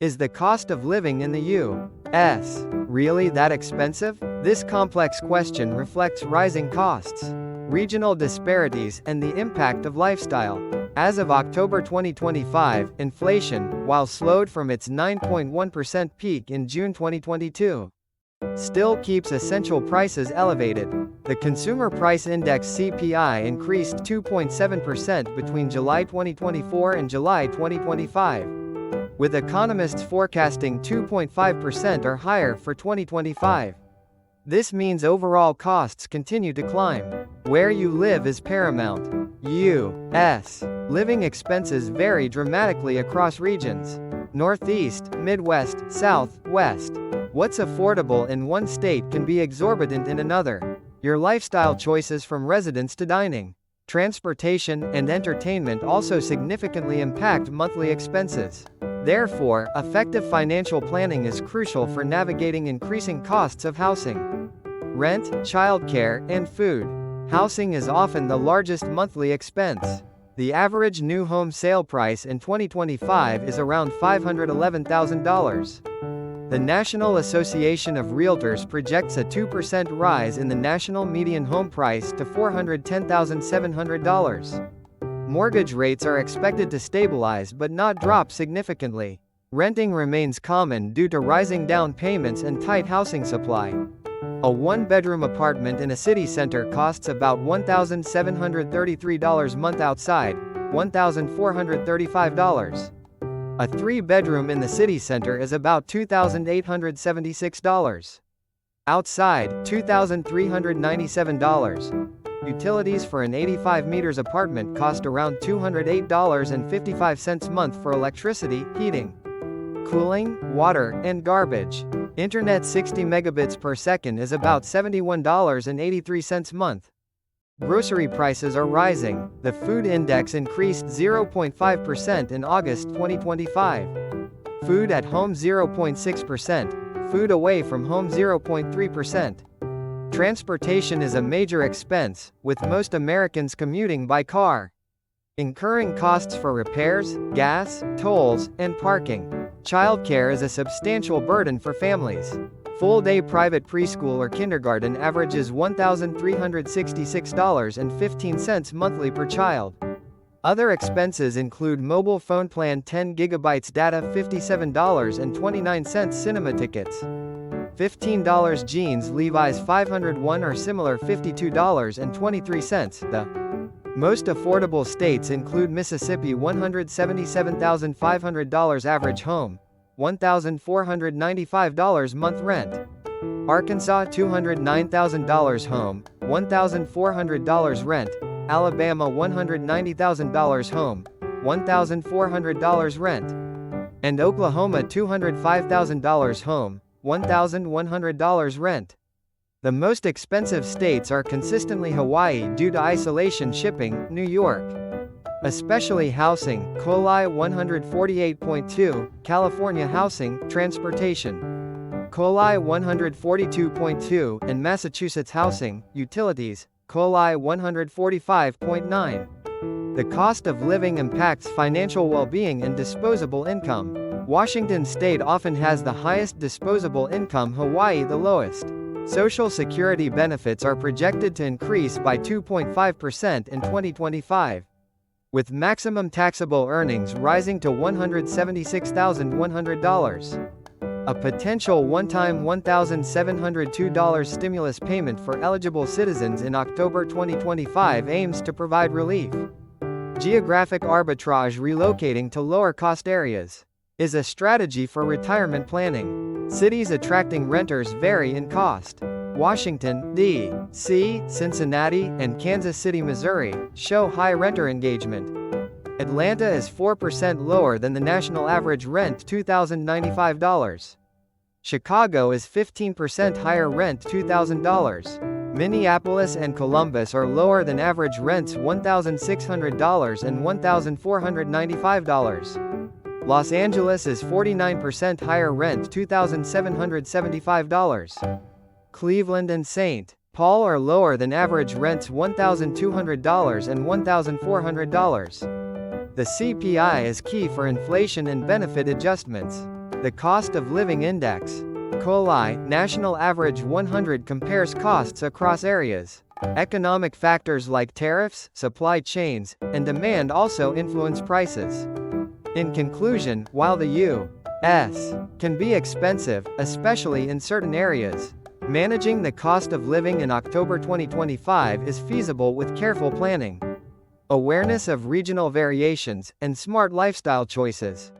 Is the cost of living in the U.S. really that expensive? This complex question reflects rising costs, regional disparities, and the impact of lifestyle. As of October 2025, inflation, while slowed from its 9.1% peak in June 2022, still keeps essential prices elevated. The Consumer Price Index (CPI) increased 2.7% between July 2024 and July 2025, with economists forecasting 2.5% or higher for 2025. This means overall costs continue to climb. Where you live is paramount. U.S. living expenses vary dramatically across regions. Northeast, Midwest, South, West. What's affordable in one state can be exorbitant in another. Your lifestyle choices from residence to dining, transportation, and entertainment also significantly impact monthly expenses. Therefore, effective financial planning is crucial for navigating increasing costs of housing, rent, childcare, and food. Housing is often the largest monthly expense. The average new home sale price in 2025 is around $511,000. The National Association of Realtors projects a 2% rise in the national median home price to $410,700. Mortgage rates are expected to stabilize but not drop significantly. Renting remains common due to rising down payments and tight housing supply. A one-bedroom apartment in a city center costs about $1,733 a month outside, $1,435. A three-bedroom in the city center is about $2,876. Outside, $2,397. Utilities for an 85 meters apartment cost around $208.55 a month for electricity, heating, cooling, water, and garbage. Internet 60 megabits per second is about $71.83 a month. Grocery prices are rising. The food index increased 0.5% in August 2025. Food at home 0.6%. Food away from home 0.3%. Transportation is a major expense, with most Americans commuting by car, incurring costs for repairs, gas, tolls, and parking. Childcare is a substantial burden for families. Full-day private preschool or kindergarten averages $1,366.15 monthly per child. Other expenses include mobile phone plan 10 GB data $57.29 cinema tickets, $15 jeans Levi's 501 or similar $52.23. The most affordable states include Mississippi $177,500 average home, $1,495 month rent. Arkansas $209,000 home, $1,400 rent. Alabama $190,000 home, $1,400 rent. And Oklahoma $205,000 home, $1,100 rent. The most expensive states are consistently Hawaii due to isolation shipping, New York, especially housing, COLI 148.2, California housing, transportation, COLI 142.2, and Massachusetts housing, utilities, COLI 145.9. The cost of living impacts financial well-being and disposable income. Washington state often has the highest disposable income, Hawaii the lowest. Social Security benefits are projected to increase by 2.5% in 2025, with maximum taxable earnings rising to $176,100. A potential one-time $1,702 stimulus payment for eligible citizens in October 2025 aims to provide relief. Geographic arbitrage relocating to lower-cost areas is a strategy for retirement planning. Cities attracting renters vary in cost. Washington, D.C., Cincinnati, and Kansas City, Missouri, show high renter engagement. Atlanta is 4% lower than the national average rent $2,095. Chicago is 15% higher rent $2,000. Minneapolis and Columbus are lower than average rents $1,600 and $1,495. Los Angeles is 49% higher rent $2,775. Cleveland and St. Paul are lower than average rents $1,200 and $1,400. The CPI is key for inflation and benefit adjustments. The Cost of Living Index. COLI, National Average 100 compares costs across areas. Economic factors like tariffs, supply chains, and demand also influence prices. In conclusion, while the U.S. can be expensive, especially in certain areas, managing the cost of living in October 2025 is feasible with careful planning, awareness of regional variations, and smart lifestyle choices.